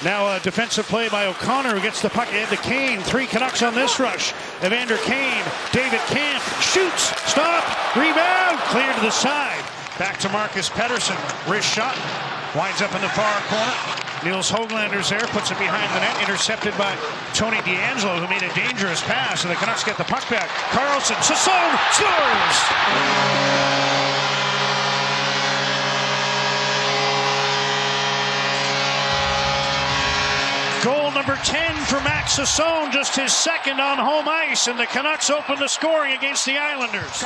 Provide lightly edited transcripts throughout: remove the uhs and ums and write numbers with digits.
Now a defensive play by O'Connor, who gets the puck ahead to Kane. 3 Canucks on this rush. Evander Kane, David Kampf shoots, stop, rebound, clear to the side. Back to Marcus Pettersson. Wrist shot, winds up in the far corner. Nils Höglander's there, puts it behind the net, intercepted by Tony DeAngelo, who made a dangerous pass, and the Canucks get the puck back. Karlsson, Sasson scores! Goal number 10 for Max Sasson, just his second on home ice, and the Canucks open the scoring against the Islanders.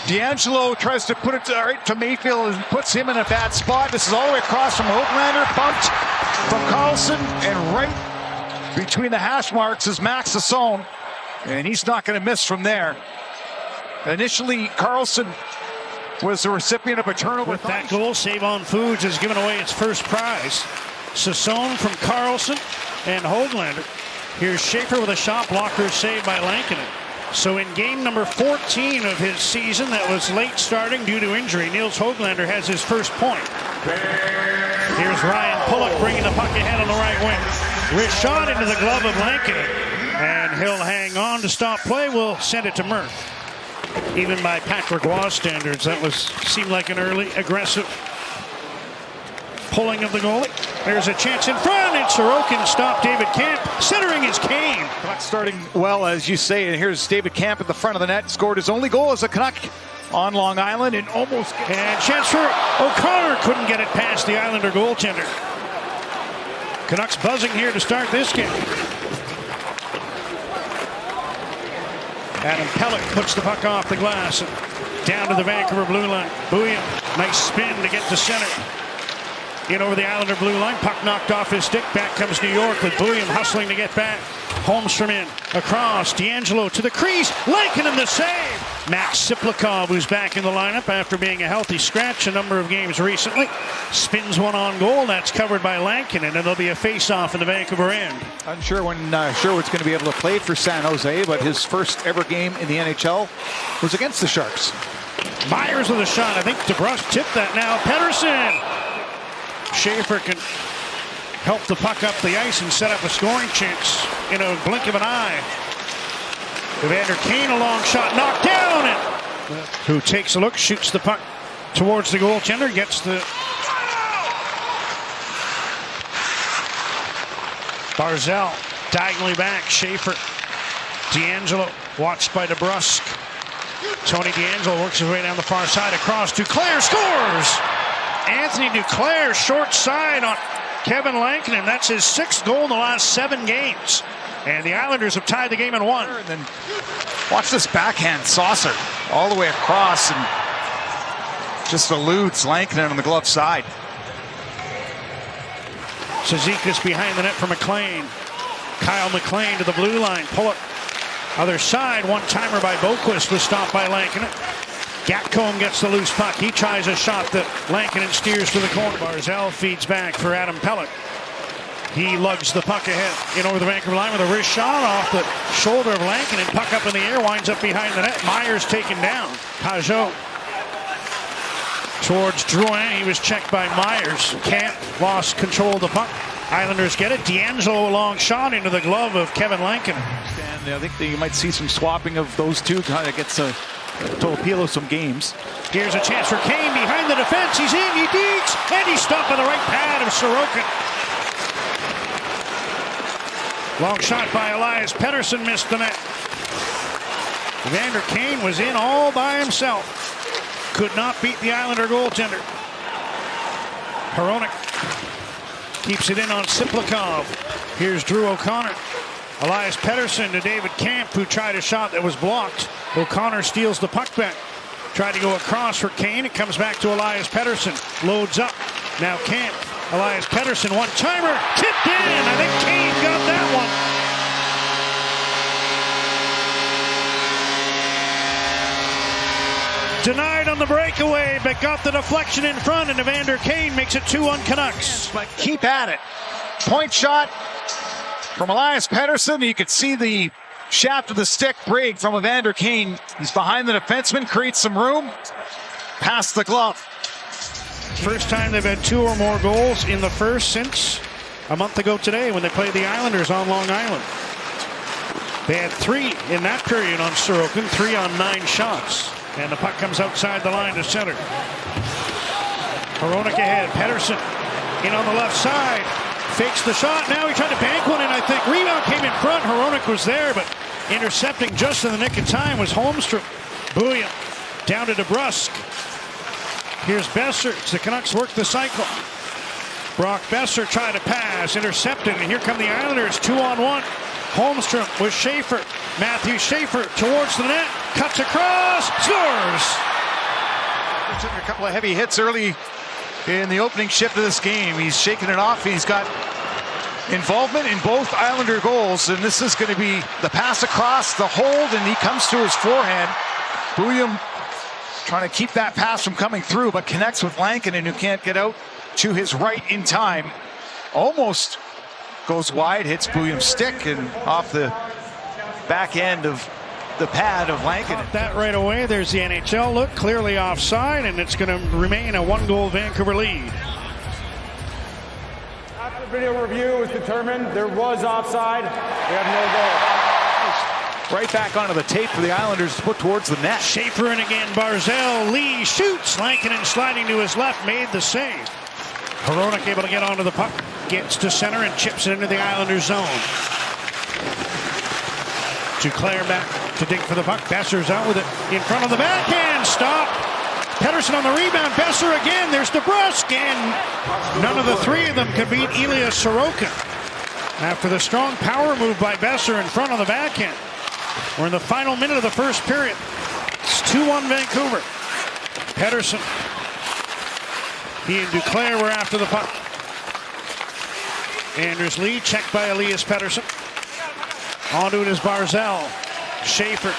DeAngelo tries to put it right to Mayfield and puts him in a bad spot. This is all the way across from Höglander, bumped from Karlsson, and right between the hash marks is Max Sasson, and he's not going to miss from there. Initially, Karlsson was the recipient of a turnover. With that goal, Save On Foods has given away its first prize. Sasson from Karlsson and Höglander. Here's Schaefer with a shot blocker saved by Lankinen. So in game number 14 of his season that was late starting due to injury, Nils Höglander has his first point. Here's Ryan Pulock bringing the puck ahead on the right wing. Wrist shot into the glove of Lankinen, and he'll hang on to stop play. We'll send it to Murph. Even by Patrick Roy standards, that seemed like an early aggressive pulling of the goalie. There's a chance in front, and Sorokin stopped David Kampf. Centering is Kane. Starting well, as you say, and here's David Kampf at the front of the net. Scored his only goal as a Canuck on Long Island, and almost... And chance for O'Connor, couldn't get it past the Islander goaltender. Canucks buzzing here to start this game. Adam Pelech puts the puck off the glass and down to the Vancouver blue line. Bouillon, nice spin to get to center. In over the Islander blue line, puck knocked off his stick. Back comes New York with Bouillon hustling to get back. Holmstrom in, across, DeAngelo to the crease, Lankinen the save. Max Siplikov, who's back in the lineup after being a healthy scratch a number of games recently, spins one on goal. That's covered by Lankinen, and there'll be a face-off in the Vancouver end. Unsure when Sherwood's going to be able to play for San Jose, but his first ever game in the NHL was against the Sharks. Myers with a shot. I think DeBrusk tipped that now. Pettersson. Schaefer can help the puck up the ice and set up a scoring chance in a blink of an eye. Evander Kane, a long shot, knocked down, and who takes a look, shoots the puck towards the goaltender, gets the Barzal diagonally back. Schaefer, DeAngelo, watched by DeBrusk. Tony DeAngelo works his way down the far side, across. Duclair scores. Anthony Duclair, short side on Kevin Lankinen. That's his 6th goal in the last 7 games. And the Islanders have tied the game in 1. And then watch this backhand saucer all the way across and just eludes Lankinen on the glove side. Cizikas behind the net for McLean. Kyle McLean to the blue line. Pull it. Other side, one-timer by Boquist was stopped by Lankinen. Gatcombe gets the loose puck. He tries a shot that Lankinen steers to the corner. Barzal feeds back for Adam Pelech. He lugs the puck ahead in over the Vancouver line with a wrist shot off the shoulder of Lankinen. Puck up in the air, winds up behind the net. Myers taken down. Pajot towards Drouin. He was checked by Myers. Kampf lost control of the puck. Islanders get it. DeAngelo, a long shot into the glove of Kevin Lankinen. And I think that you might see some swapping of those two. Kind of gets a to appeal of some games. Here's a chance for Kane behind the defense. He's in, he digs, and he's stopped by the right pad of Sorokin. Long shot by Elias Pettersson, missed the net. Evander Kane was in all by himself. Could not beat the Islander goaltender. Hronek keeps it in on Siplikov. Here's Drew O'Connor. Elias Pettersson to David Kampf, who tried a shot that was blocked. O'Connor steals the puck back. Tried to go across for Kane. It comes back to Elias Pettersson. Loads up. Now Kampf. Elias Pettersson, one-timer. Tipped in. I think Kane got that one. Denied on the breakaway, but got the deflection in front, and Evander Kane makes it 2-1 Canucks. But keep at it. Point shot from Elias Pettersson. You could see the shaft of the stick break from Evander Kane. He's behind the defenseman, creates some room, past the glove. First time they've had 2 or more goals in the first since a month ago today when they played the Islanders on Long Island. They had 3 in that period on Sorokin, 3 on 9 shots. And the puck comes outside the line to center. Hronek ahead. Pettersson in on the left side. Fakes the shot. Now he tried to bank one in, I think. Rebound came in front. Hronek was there, but intercepting just in the nick of time was Holmstrom. Bouillon down to DeBrusk. Here's Besser. The Canucks work the cycle. Brock Besser tried to pass. Intercepted. And here come the Islanders. 2-on-1. Holmstrom with Schaefer. Matthew Schaefer towards the net. Cuts across. Scores! Took a couple of heavy hits early in the opening shift of this game. He's shaking it off. He's got involvement in both Islander goals. And this is going to be the pass across, the hold, and he comes to his forehand. Bouillon trying to keep that pass from coming through, but connects with Lankinen, who can't get out to his right in time. Almost goes wide, hits Bouillon's stick, and off the back end of the pad of Lankinen. That right away. There's the NHL look, clearly offside, and it's going to remain a 1-goal Vancouver lead. After the video review was determined, there was offside. We have no goal. Right back onto the tape for the Islanders to put towards the net. Schaefer in again. Barzal. Lee shoots. Lankinen sliding to his left, made the save. Hronek able to get onto the puck. Gets to center and chips it into the Islanders zone. Duclair back to dig for the puck. Besser's out with it in front of the backhand. Stop. Pettersson on the rebound. Besser again. There's DeBrusk. And none of the 3 of them can beat Ilya Sorokin. After the strong power move by Besser in front of the backhand. We're in the final minute of the first period. It's 2-1 Vancouver. Pettersson. He and Duclair were after the puck. Anders Lee checked by Elias Pettersson. Onto it is Barzal. Schaefer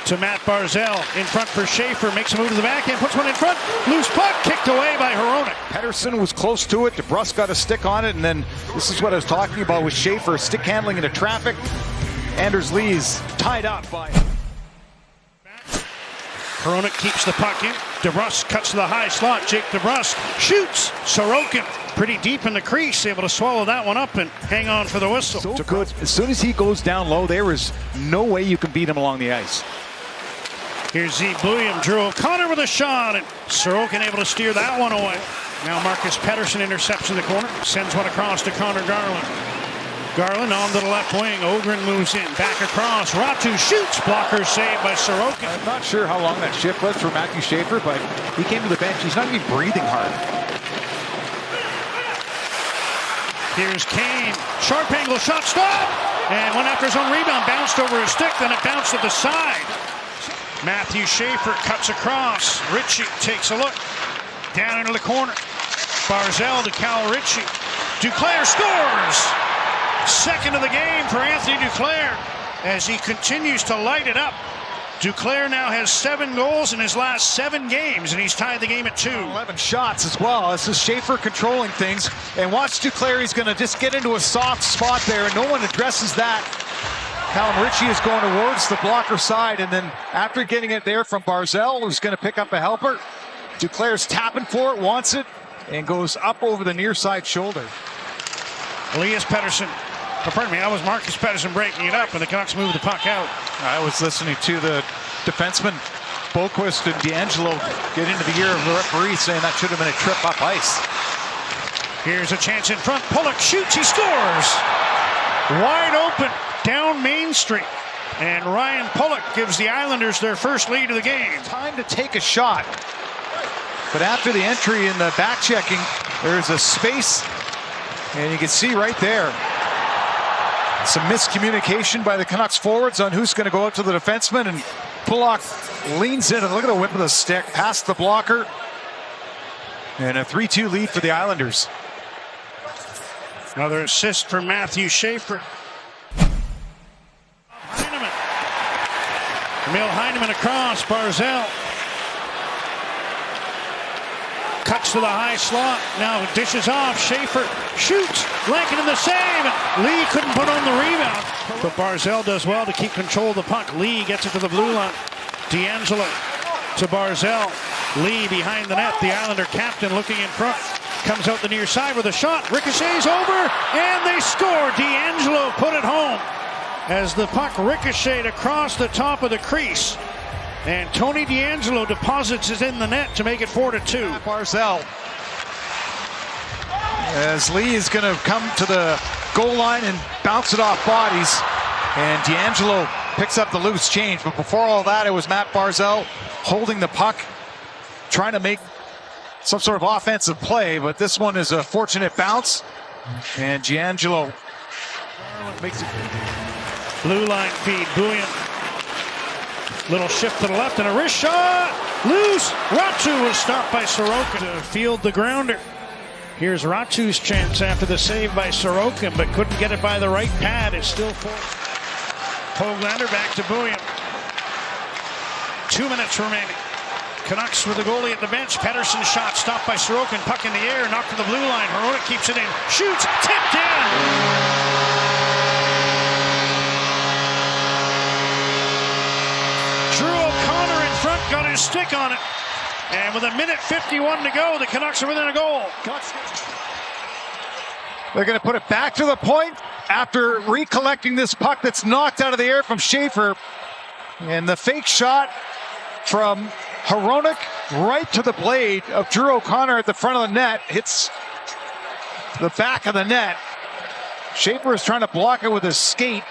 to Matt Barzal. In front for Schaefer. Makes a move to the backhand. Puts one in front. Loose puck. Kicked away by Hronek. Pettersson was close to it. DeBrusk got a stick on it. And then this is what I was talking about with Schaefer. Stick handling into traffic. Anders Lee's tied up by... Hronek keeps the puck in. DeBrusk cuts to the high slot. Jake DeBrusk shoots. Sorokin pretty deep in the crease, able to swallow that one up and hang on for the whistle. So good. As soon as he goes down low, there is no way you can beat him along the ice. Here's Z. Bouillon. Drew O'Connor with a shot, and Sorokin able to steer that one away. Now Marcus Pettersson intercepts in the corner. Sends one across to Connor Garland. Garland on to the left wing. Ogren moves in. Back across. Ratu shoots. Blocker saved by Sorokin. I'm not sure how long that shift was for Matthew Schaefer, but he came to the bench. He's not even breathing hard. Here's Kane. Sharp angle shot. Stop! And went after his own rebound. Bounced over his stick. Then it bounced to the side. Matthew Schaefer cuts across. Ritchie takes a look. Down into the corner. Barzal to Cal Ritchie. Duclair scores! Second of the game for Anthony Duclair as he continues to light it up. Duclair now has 7 goals in his last 7 games, and he's tied the game at 2. 11 shots as well. This is Schaefer controlling things. And watch Duclair. He's going to just get into a soft spot there, and no one addresses that. Callum Ritchie is going towards the blocker side, and then after getting it there from Barzal, who's going to pick up a helper, Duclair's tapping for it, wants it, and goes up over the near side shoulder. Elias Pettersson. Pardon me, that was Marcus Pettersson breaking it up, and the Canucks move the puck out. I was listening to the defenseman Boquist and D'Angelo get into the ear of the referee saying that should have been a trip up ice. Here's a chance in front. Pulock shoots, he scores! Wide open down Main Street. And Ryan Pulock gives the Islanders their first lead of the game. Time to take a shot. But after the entry in the back checking, there's a space, and you can see right there some miscommunication by the Canucks forwards on who's going to go out to the defenseman, and Pulock leans in, and look at the whip of the stick past the blocker, and a 3-2 lead for the Islanders. Another assist for Matthew Schaefer. Heineman. Emil Heineman across. Barzal cuts to the high slot. Now dishes off. Schaefer shoots. Lankinen the save. Lee couldn't put on the rebound. But Barzal does well to keep control of the puck. Lee gets it to the blue line. D'Angelo to Barzal. Lee behind the net. The Islander captain looking in front. comes out the near side with a shot. Ricochets over, and they score. D'Angelo put it home as the puck ricocheted across the top of the crease. And Tony D'Angelo deposits it in the net to make it 4-2. Barzal. As Lee is going to come to the goal line and bounce it off bodies. And D'Angelo picks up the loose change. But before all that, it was Matt Barzal holding the puck, trying to make some sort of offensive play. But this one is a fortunate bounce. And D'Angelo makes it. Blue line feed, Bouillon. Little shift to the left and a wrist shot. Loose. Ratu was stopped by Sorokin to field the grounder. Here's Ratu's chance after the save by Sorokin, but couldn't get it by the right pad. It's still full. Hoglander back to Bouillon. 2 minutes remaining. Canucks with the goalie at the bench. Pettersson shot stopped by Sorokin. Puck in the air, knocked to the blue line. Hronek keeps it in. Shoots. Tipped in. Drew O'Connor in front, got his stick on it. And with 1:51 to go, the Canucks are within a goal. They're going to put it back to the point after recollecting this puck that's knocked out of the air from Schaefer. And the fake shot from Hronek right to the blade of Drew O'Connor at the front of the net. Hits the back of the net. Schaefer is trying to block it with his skate.